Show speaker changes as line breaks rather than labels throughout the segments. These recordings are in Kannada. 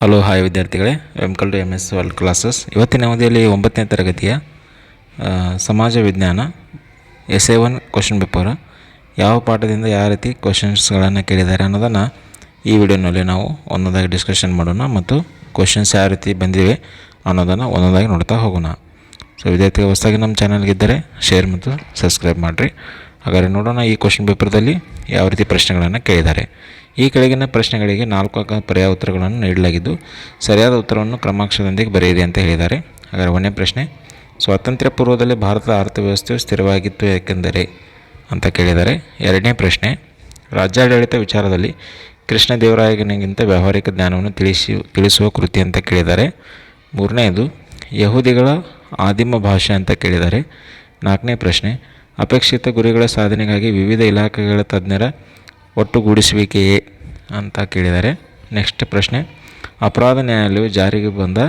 ಹಲೋ ಹಾಯ್ ವಿದ್ಯಾರ್ಥಿಗಳೇ, welcome to MS world classes. ಇವತ್ತಿನ ಅವಧಿಯಲ್ಲಿ 9ನೇ ತರಗತಿಯ ಸಮಾಜ ವಿಜ್ಞಾನ SA1 ಕ್ವಶನ್ ಪೇಪರ್ ಯಾವ ಪಾಠದಿಂದ ಯಾವ ರೀತಿ ಕ್ವಶನ್ಸ್ಗಳನ್ನು ಕೇಳಿದ್ದಾರೆ ಅನ್ನೋದನ್ನು ಈ ವಿಡಿಯೋನಲ್ಲಿ ನಾವು ಒಂದೊಂದಾಗಿ ಡಿಸ್ಕಷನ್ ಮಾಡೋಣ ಮತ್ತು ಕ್ವಶನ್ಸ್ ಯಾವ ರೀತಿ ಬಂದಿವೆ ಅನ್ನೋದನ್ನು ಒಂದೊಂದಾಗಿ ನೋಡ್ತಾ ಹೋಗೋಣ. ಸೊ ವಿದ್ಯಾರ್ಥಿಗಳು ಹೊಸದಾಗಿ ನಮ್ಮ ಚಾನಲ್ಗಿದ್ದರೆ ಶೇರ್ ಮತ್ತು ಸಬ್ಸ್ಕ್ರೈಬ್ ಮಾಡಿರಿ. ಹಾಗಾದರೆ ನೋಡೋಣ ಈ ಕ್ವಶನ್ ಪೇಪರ್ದಲ್ಲಿ ಯಾವ ರೀತಿ ಪ್ರಶ್ನೆಗಳನ್ನು ಕೇಳಿದ್ದಾರೆ. ಈ ಕೆಳಗಿನ ಪ್ರಶ್ನೆಗಳಿಗೆ 4 ಪರ್ಯಾಯ ಉತ್ತರಗಳನ್ನು ನೀಡಲಾಗಿದ್ದು ಸರಿಯಾದ ಉತ್ತರವನ್ನು ಕ್ರಮಾಂಕದೊಂದಿಗೆ ಬರೆಯಿರಿ ಅಂತ ಹೇಳಿದ್ದಾರೆ. ಹಾಗಾದರೆ 1ನೇ ಪ್ರಶ್ನೆ, ಸ್ವಾತಂತ್ರ್ಯ ಪೂರ್ವದಲ್ಲಿ ಭಾರತದ ಅರ್ಥವ್ಯವಸ್ಥೆಯು ಸ್ಥಿರವಾಗಿತ್ತು ಏಕೆಂದರೆ ಅಂತ ಕೇಳಿದ್ದಾರೆ. 2ನೇ ಪ್ರಶ್ನೆ, ರಾಜ್ಯಾಡಳಿತ ವಿಚಾರದಲ್ಲಿ ಕೃಷ್ಣದೇವರಾಯನಿಗಿಂತ ವ್ಯಾವಹಾರಿಕ ಜ್ಞಾನವನ್ನು ತಿಳಿಸುವ ಕೃತಿ ಅಂತ ಕೇಳಿದ್ದಾರೆ. 3ನೇದು, ಯಹೂದಿಗಳ ಆದಿಮ ಭಾಷೆ ಅಂತ ಕೇಳಿದ್ದಾರೆ. 4ನೇ ಪ್ರಶ್ನೆ, ಅಪೇಕ್ಷಿತ ಗುರಿಗಳ ಸಾಧನೆಗಾಗಿ ವಿವಿಧ ಇಲಾಖೆಗಳ ತಜ್ಞರ ಒಟ್ಟುಗೂಡಿಸುವಿಕೆಯೇ ಅಂತ ಕೇಳಿದ್ದಾರೆ. ನೆಕ್ಸ್ಟ್ ಪ್ರಶ್ನೆ, ಅಪರಾಧ ನ್ಯಾಯಾಲಯವು ಜಾರಿಗೆ ಬಂದ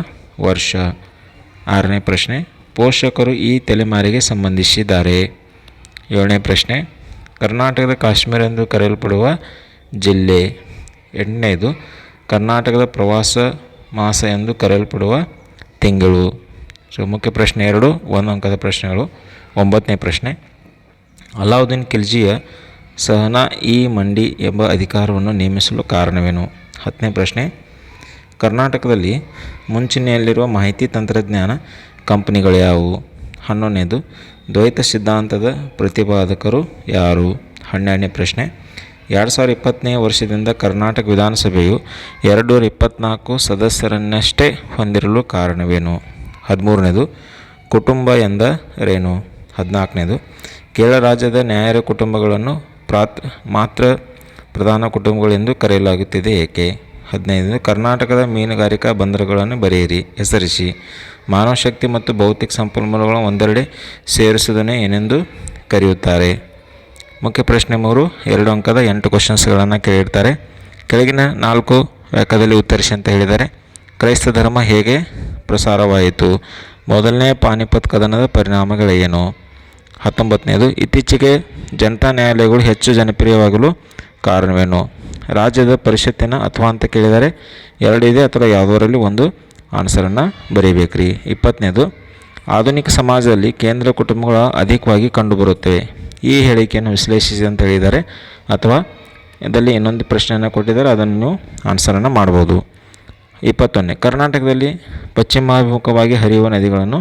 ವರ್ಷ. 6ನೇ ಪ್ರಶ್ನೆ, ಪೋಷಕರು ಈ ತಲೆಮಾರಿಗೆ ಸಂಬಂಧಿಸಿದ್ದಾರೆ. 7ನೇ ಪ್ರಶ್ನೆ, ಕರ್ನಾಟಕದ ಕಾಶ್ಮೀರ ಎಂದು ಕರೆಯಲ್ಪಡುವ ಜಿಲ್ಲೆ. 8ನೇದು, ಕರ್ನಾಟಕದ ಪ್ರವಾಸ ಮಾಸ ಎಂದು ಕರೆಯಲ್ಪಡುವ ತಿಂಗಳು. ಸೊ ಮುಖ್ಯ ಪ್ರಶ್ನೆ 2, 1 ಅಂಕದ ಪ್ರಶ್ನೆಗಳು. 9ನೇ ಪ್ರಶ್ನೆ, ಅಲಾವುದ್ದೀನ್ ಖಿಲ್ಜಿಯ ಸಹನಾ ಇ ಮಂಡಿ ಎಂಬ ಅಧಿಕಾರವನ್ನು ನೇಮಿಸಲು ಕಾರಣವೇನು. 10ನೇ ಪ್ರಶ್ನೆ, ಕರ್ನಾಟಕದಲ್ಲಿ ಮುಂಚೂಣಿಯಲ್ಲಿರುವ ಮಾಹಿತಿ ತಂತ್ರಜ್ಞಾನ ಕಂಪನಿಗಳು ಯಾವುವು. 11ನೇದು, ದ್ವೈತ ಸಿದ್ಧಾಂತದ ಪ್ರತಿಪಾದಕರು ಯಾರು. 12ನೇ ಪ್ರಶ್ನೆ, 2020ನೇ ವರ್ಷದಿಂದ ಕರ್ನಾಟಕ ವಿಧಾನಸಭೆಯು 224 ಸದಸ್ಯರನ್ನಷ್ಟೇ ಹೊಂದಿರಲು ಕಾರಣವೇನು. 13ನೇದು, ಕುಟುಂಬ ಎಂದರೇನು. 14ನೇದು, ಕೇರಳ ರಾಜ್ಯದ ನ್ಯಾಯರ ಕುಟುಂಬಗಳನ್ನು ಮಾತ್ರ ಪ್ರಧಾನ ಕುಟುಂಬಗಳೆಂದು ಕರೆಯಲಾಗುತ್ತಿದೆ ಏಕೆ. 15ನೇದು, ಕರ್ನಾಟಕದ ಮೀನುಗಾರಿಕಾ ಬಂದರುಗಳನ್ನು ಹೆಸರಿಸಿ. ಮಾನವ ಶಕ್ತಿ ಮತ್ತು ಭೌತಿಕ ಸಂಪನ್ಮೂಲಗಳನ್ನು ಒಂದೆರಡೆ ಸೇರಿಸುವುದನ್ನು ಏನೆಂದು ಕರೆಯುತ್ತಾರೆ. ಮುಖ್ಯ ಪ್ರಶ್ನೆ 3, 2 ಅಂಕದ 8 ಕ್ವಶನ್ಸ್ಗಳನ್ನು ಕೇಳಿರ್ತಾರೆ. ಕೆಳಗಿನ 4 ವಾಕ್ಯದಲ್ಲಿ ಉತ್ತರಿಸಿ ಅಂತ ಹೇಳಿದ್ದಾರೆ. ಕ್ರೈಸ್ತ ಧರ್ಮ ಹೇಗೆ ಪ್ರಸಾರವಾಯಿತು. ಮೊದಲನೇ ಪಾನಿಪತ್ ಕದನದ ಪರಿಣಾಮಗಳೇನು. 19ನೇದು, ಇತ್ತೀಚೆಗೆ ಜನತಾ ನ್ಯಾಯಾಲಯಗಳು ಹೆಚ್ಚು ಜನಪ್ರಿಯವಾಗಲು ಕಾರಣವೇನು. ರಾಜ್ಯದ ಪರಿಷತ್ತಿನ ಅಥವಾ ಅಂತ ಕೇಳಿದರೆ 2 ಇದೆ ಅಥವಾ ಯಾವುದರಲ್ಲಿ ಒಂದು ಆನ್ಸರನ್ನು ಬರೀಬೇಕ್ರಿ. 20ನೇದು, ಆಧುನಿಕ ಸಮಾಜದಲ್ಲಿ ಕೇಂದ್ರ ಕುಟುಂಬಗಳು ಅಧಿಕವಾಗಿ ಕಂಡುಬರುತ್ತವೆ. ಈ ಹೇಳಿಕೆಯನ್ನು ವಿಶ್ಲೇಷಿಸಿ ಅಂತ ಹೇಳಿದ್ದಾರೆ ಅಥವಾ ಇದರಲ್ಲಿ ಇನ್ನೊಂದು ಪ್ರಶ್ನೆಯನ್ನು ಕೊಟ್ಟಿದ್ದಾರೆ, ಅದನ್ನು ನೀವು ಆನ್ಸರನ್ನು ಮಾಡ್ಬೋದು. 21ನೇ, ಕರ್ನಾಟಕದಲ್ಲಿ ಪಶ್ಚಿಮಾಭಿಮುಖವಾಗಿ ಹರಿಯುವ ನದಿಗಳನ್ನು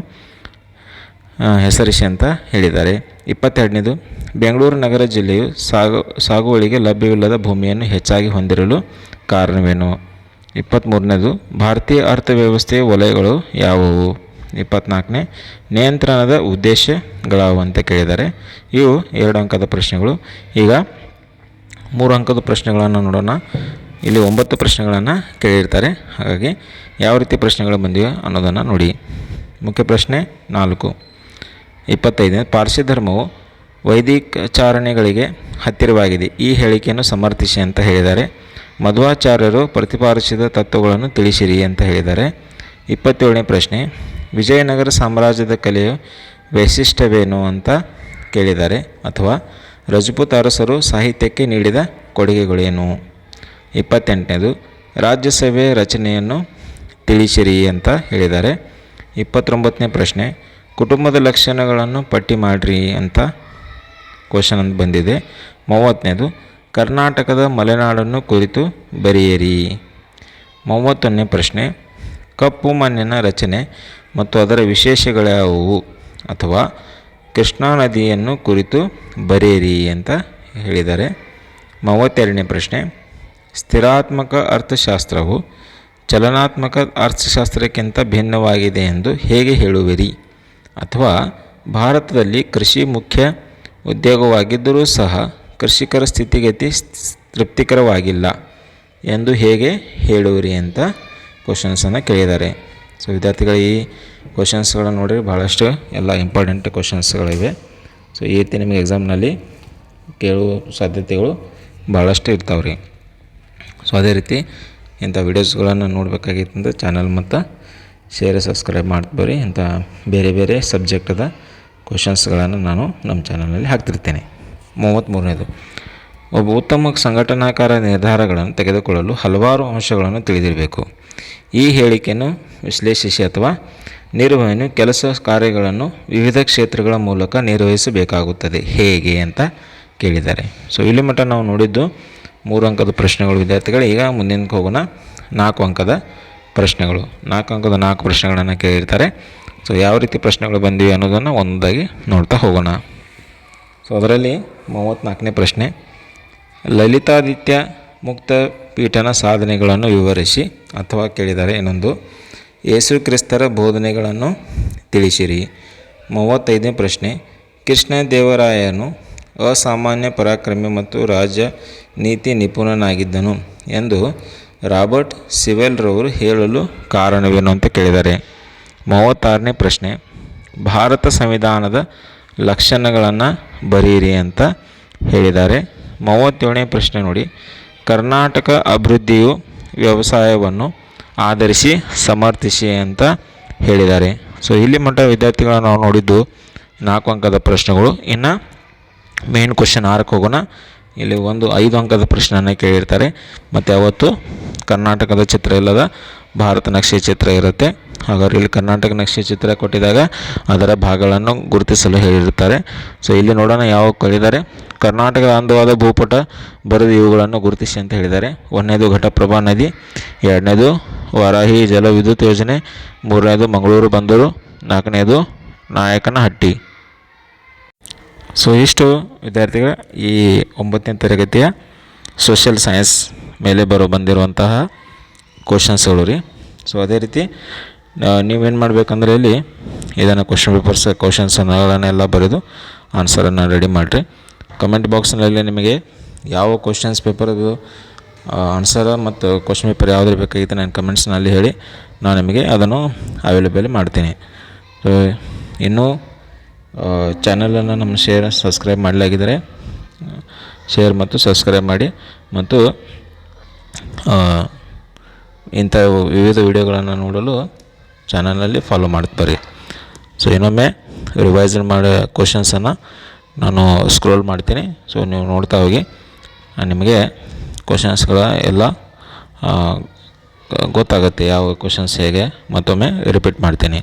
ಹೆಸರಿಸಿ ಅಂತ ಹೇಳಿದ್ದಾರೆ. 22ನೇದು, ಬೆಂಗಳೂರು ನಗರ ಜಿಲ್ಲೆಯು ಸಾಗುವಳಿಗೆ ಲಭ್ಯವಿಲ್ಲದ ಭೂಮಿಯನ್ನು ಹೆಚ್ಚಾಗಿ ಹೊಂದಿರಲು ಕಾರಣವೇನು. 23ನೇದು, ಭಾರತೀಯ ಅರ್ಥವ್ಯವಸ್ಥೆಯ ವಲಯಗಳು ಯಾವುವು. 24ನೇ, ನಿಯಂತ್ರಣದ ಉದ್ದೇಶಗಳಾವು ಅಂತ ಕೇಳಿದ್ದಾರೆ. ಇವು 2 ಅಂಕದ ಪ್ರಶ್ನೆಗಳು. ಈಗ 3 ಅಂಕದ ಪ್ರಶ್ನೆಗಳನ್ನು ನೋಡೋಣ. ಇಲ್ಲಿ 9 ಪ್ರಶ್ನೆಗಳನ್ನು ಕೇಳಿರ್ತಾರೆ. ಹಾಗಾಗಿ ಯಾವ ರೀತಿ ಪ್ರಶ್ನೆಗಳು ಬಂದಿವೆ ಅನ್ನೋದನ್ನು ನೋಡಿ. ಮುಖ್ಯ ಪ್ರಶ್ನೆ 4, 25ನೇ, ಪಾರ್ಸಿ ಧರ್ಮವು ವೈದಿಕಾಚರಣೆಗಳಿಗೆ ಹತ್ತಿರವಾಗಿದೆ. ಈ ಹೇಳಿಕೆಯನ್ನು ಸಮರ್ಥಿಸಿ ಅಂತ ಹೇಳಿದ್ದಾರೆ. ಮಧ್ವಾಚಾರ್ಯರು ಪ್ರತಿಪಾದಿಸಿದ ತತ್ವಗಳನ್ನು ತಿಳಿಸಿರಿ ಅಂತ ಹೇಳಿದ್ದಾರೆ. 27ನೇ ಪ್ರಶ್ನೆ, ವಿಜಯನಗರ ಸಾಮ್ರಾಜ್ಯದ ಕಲೆಯ ವೈಶಿಷ್ಟ್ಯವೇನು ಅಂತ ಕೇಳಿದ್ದಾರೆ ಅಥವಾ ರಜಪೂತ್ ಅರಸರು ಸಾಹಿತ್ಯಕ್ಕೆ ನೀಡಿದ ಕೊಡುಗೆಗಳೇನು. 28ನೇದು, ರಾಜ್ಯಸಭೆಯ ರಚನೆಯನ್ನು ತಿಳಿಸಿರಿ ಅಂತ ಹೇಳಿದ್ದಾರೆ. 29ನೇ ಪ್ರಶ್ನೆ, ಕುಟುಂಬದ ಲಕ್ಷಣಗಳನ್ನು ಪಟ್ಟಿ ಮಾಡಿರಿ ಅಂತ ಕ್ವಶನ್ ಅಂತ ಬಂದಿದೆ. 30ನೇದು, ಕರ್ನಾಟಕದ ಮಲೆನಾಡನ್ನು ಕುರಿತು ಬರೆಯಿರಿ. 31ನೇ ಪ್ರಶ್ನೆ, ಕಪ್ಪು ಮಣ್ಣಿನ ರಚನೆ ಮತ್ತು ಅದರ ವಿಶೇಷಗಳ್ಯಾವುವು ಅಥವಾ ಕೃಷ್ಣಾ ನದಿಯನ್ನು ಕುರಿತು ಬರೆಯಿರಿ ಅಂತ ಹೇಳಿದ್ದಾರೆ. 32ನೇ ಪ್ರಶ್ನೆ, ಸ್ಥಿರಾತ್ಮಕ ಅರ್ಥಶಾಸ್ತ್ರವು ಚಲನಾತ್ಮಕ ಅರ್ಥಶಾಸ್ತ್ರಕ್ಕಿಂತ ಭಿನ್ನವಾಗಿದೆ ಎಂದು ಹೇಗೆ ಹೇಳುವಿರಿ. ಅಥವಾ ಭಾರತದಲ್ಲಿ ಕೃಷಿ ಮುಖ್ಯ ಉದ್ಯೋಗವಾಗಿದ್ದರೂ ಸಹ ಕೃಷಿಕರ ಸ್ಥಿತಿಗತಿ ತೃಪ್ತಿಕರವಾಗಿಲ್ಲ ಎಂದು ಹೇಗೆ ಹೇಳುವಿರಿ ಅಂತ ಕ್ವಶನ್ಸನ್ನು ಕೇಳಿದ್ದಾರೆ. ಸೊ ವಿದ್ಯಾರ್ಥಿಗಳು ಈ ಕ್ವಶನ್ಸ್ಗಳನ್ನು ನೋಡಿದ್ರೆ ಭಾಳಷ್ಟು ಎಲ್ಲ ಇಂಪಾರ್ಟೆಂಟ್ ಕ್ವಶನ್ಸ್ಗಳಿವೆ. ಸೊ ಈ ರೀತಿ ನಿಮಗೆ ಎಕ್ಸಾಮ್ನಲ್ಲಿ ಕೇಳುವ ಸಾಧ್ಯತೆಗಳು ಭಾಳಷ್ಟು ಇರ್ತಾವೆ ರೀ. ಸೊ ಅದೇ ರೀತಿ ಇಂಥ ವೀಡಿಯೋಸ್ಗಳನ್ನು ನೋಡಬೇಕಾಗಿತ್ತಂದ್ರೆ ಚಾನಲ್ ಮತ್ತು ಶೇರ್ ಸಬ್ಸ್ಕ್ರೈಬ್ ಮಾಡ್ತೀವಿ. ಇಂಥ ಬೇರೆ ಬೇರೆ ಸಬ್ಜೆಕ್ಟದ ಕ್ವಶನ್ಸ್ಗಳನ್ನು ನಾನು ನಮ್ಮ ಚಾನಲ್ನಲ್ಲಿ ಹಾಕ್ತಿರ್ತೇನೆ. 33ನೇದು, ಒಬ್ಬ ಉತ್ತಮ ಸಂಘಟನಾಕಾರ ನಿರ್ಧಾರಗಳನ್ನು ತೆಗೆದುಕೊಳ್ಳಲು ಹಲವಾರು ಅಂಶಗಳನ್ನು ತಿಳಿದಿರಬೇಕು. ಈ ಹೇಳಿಕೆಯನ್ನು ವಿಶ್ಲೇಷಿಸಿ ಅಥವಾ ನಿರ್ವಹಣೆ ಕೆಲಸ ಕಾರ್ಯಗಳನ್ನು ವಿವಿಧ ಕ್ಷೇತ್ರಗಳ ಮೂಲಕ ನಿರ್ವಹಿಸಬೇಕಾಗುತ್ತದೆ ಹೇಗೆ ಅಂತ ಕೇಳಿದ್ದಾರೆ. ಸೊ ಇಲ್ಲಿ ಮಟ್ಟ ನಾವು ನೋಡಿದ್ದು 3 ಅಂಕದ ಪ್ರಶ್ನೆಗಳು ವಿದ್ಯಾರ್ಥಿಗಳು. ಈಗ ಮುಂದಿನಕ್ಕೆ ಹೋಗೋಣ. 4 ಅಂಕದ ಪ್ರಶ್ನೆಗಳು. 4 ಅಂಕದ 4 ಪ್ರಶ್ನೆಗಳನ್ನು ಕೇಳಿರ್ತಾರೆ. ಸೊ ಯಾವ ರೀತಿ ಪ್ರಶ್ನೆಗಳು ಬಂದಿವೆ ಅನ್ನೋದನ್ನು ಒಂದಾಗಿ ನೋಡ್ತಾ ಹೋಗೋಣ. ಸೊ ಅದರಲ್ಲಿ 34ನೇ ಪ್ರಶ್ನೆ, ಲಲಿತಾದಿತ್ಯ ಮುಕ್ತ ಪೀಠನ ಸಾಧನೆಗಳನ್ನು ವಿವರಿಸಿ ಅಥವಾ ಕೇಳಿದ್ದಾರೆ. ಇನ್ನೊಂದು, ಯೇಸು ಕ್ರಿಸ್ತರ ಬೋಧನೆಗಳನ್ನು ತಿಳಿಸಿರಿ. 35ನೇ ಪ್ರಶ್ನೆ, ಕೃಷ್ಣದೇವರಾಯನು ಅಸಾಮಾನ್ಯ ಪರಾಕ್ರಮಿ ಮತ್ತು ರಾಜನೀತಿ ನಿಪುಣನಾಗಿದ್ದನು ಎಂದು ರಾಬರ್ಟ್ ಸಿವೆಲ್ರವರು ಹೇಳಲು ಕಾರಣವೇನು ಅಂತ ಕೇಳಿದ್ದಾರೆ. 36ನೇ ಪ್ರಶ್ನೆ, ಭಾರತ ಸಂವಿಧಾನದ ಲಕ್ಷಣಗಳನ್ನು ಬರೆಯಿರಿ ಅಂತ ಹೇಳಿದ್ದಾರೆ. 37ನೇ ಪ್ರಶ್ನೆ ನೋಡಿ, ಕರ್ನಾಟಕ ಅಭಿವೃದ್ಧಿಯು ವ್ಯವಸಾಯವನ್ನು ಆಧರಿಸಿ ಸಮರ್ಥಿಸಿ ಅಂತ ಹೇಳಿದ್ದಾರೆ. ಸೊ ಇಲ್ಲಿ ಮಟ್ಟ ವಿದ್ಯಾರ್ಥಿಗಳನ್ನು ನಾವು ನೋಡಿದ್ದು 4 ಅಂಕದ ಪ್ರಶ್ನೆಗಳು. ಇನ್ನು ಮೇನ್ ಕ್ವಶನ್ 6ಕ್ಕೆ ಹೋಗೋಣ. ಇಲ್ಲಿ 5 ಅಂಕದ ಪ್ರಶ್ನೆಯನ್ನು ಕೇಳಿರ್ತಾರೆ. ಮತ್ತು ಅವತ್ತು ಕರ್ನಾಟಕದ ಚಿತ್ರ ಇಲ್ಲದ ಭಾರತ ನಕ್ಷೆ ಚಿತ್ರ ಇರುತ್ತೆ. ಹಾಗಾದ್ರೆ ಇಲ್ಲಿ ಕರ್ನಾಟಕ ನಕ್ಷೆ ಚಿತ್ರ ಕೊಟ್ಟಿದಾಗ ಅದರ ಭಾಗಗಳನ್ನು ಗುರುತಿಸಲು ಹೇಳಿರುತ್ತಾರೆ. ಸೊ ಇಲ್ಲಿ ನೋಡೋಣ ಯಾವ ಕೇಳಿದ್ದಾರೆ. ಕರ್ನಾಟಕದ ಅಂದವಾದ ಭೂಪಟ ಬರೆದು ಇವುಗಳನ್ನು ಗುರುತಿಸಿ ಅಂತ ಹೇಳಿದ್ದಾರೆ. 1ನೇದು ಘಟಪ್ರಭಾ ನದಿ, 2ನೇದು ವಾರಾಹಿ ಜಲ ವಿದ್ಯುತ್ ಯೋಜನೆ, 3ನೇದು ಮಂಗಳೂರು ಬಂದರು, 4ನೇದು ನಾಯಕನಹಟ್ಟಿ. ಸೊ ಇಷ್ಟು ವಿದ್ಯಾರ್ಥಿಗಳ ಈ 9ನೇ ತರಗತಿಯ ಸೋಷಿಯಲ್ ಸೈನ್ಸ್ ಮೇಲೆ ಬಂದಿರುವಂತಹ ಕ್ವಶನ್ಸ್ಗಳು ರೀ. ಸೊ ಅದೇ ರೀತಿ ನೀವೇನು ಮಾಡಬೇಕಂದ್ರೆ ಇಲ್ಲಿ ಇದನ್ನು ಕ್ವಶನ್ಸನ್ನೆಲ್ಲ ಬರೆದು ಆನ್ಸರನ್ನು ರೆಡಿ ಮಾಡಿರಿ. ಕಮೆಂಟ್ ಬಾಕ್ಸ್ನಲ್ಲಿ ನಿಮಗೆ ಯಾವ ಕ್ವಶನ್ಸ್ ಪೇಪರ್ದು ಆನ್ಸರ ಮತ್ತು ಕ್ವಶನ್ ಪೇಪರ್ ಯಾವ್ದು ಬೇಕಾಗಿತ್ತು ನಾನು ಕಮೆಂಟ್ಸ್ನಲ್ಲಿ ಹೇಳಿ ನಾನು ನಿಮಗೆ ಅದನ್ನು ಅವೈಲೇಬಲ್ ಮಾಡ್ತೀನಿ. ಸೊ ಇನ್ನೂ ಚಾನಲನ್ನು ನಮ್ಮ ಸಬ್ಸ್ಕ್ರೈಬ್ ಮಾಡಲಾಗಿದ್ದರೆ ಶೇರ್ ಮತ್ತು ಸಬ್ಸ್ಕ್ರೈಬ್ ಮಾಡಿ ಮತ್ತು ಇಂಥ ವಿವಿಧ ವಿಡಿಯೋಗಳನ್ನು ನೋಡಲು ಚಾನಲ್ನಲ್ಲಿ ಫಾಲೋ ಮಾಡ್ತಾ ಬರ್ರಿ. ಸೊ ಇನ್ನೊಮ್ಮೆ ರಿವೈಸ್ ಮಾಡೋ ಕ್ವಶನ್ಸನ್ನು ನಾನು ಸ್ಕ್ರೋಲ್ ಮಾಡ್ತೀನಿ. ಸೊ ನೀವು ನೋಡ್ತಾ ಹೋಗಿ ನಿಮಗೆ ಕ್ವಶನ್ಸ್ಗಳ ಎಲ್ಲ ಗೊತ್ತಾಗುತ್ತೆ ಯಾವ ಕ್ವಶನ್ಸ್ ಹೇಗೆ ಮತ್ತೊಮ್ಮೆ ರಿಪೀಟ್ ಮಾಡ್ತೀನಿ.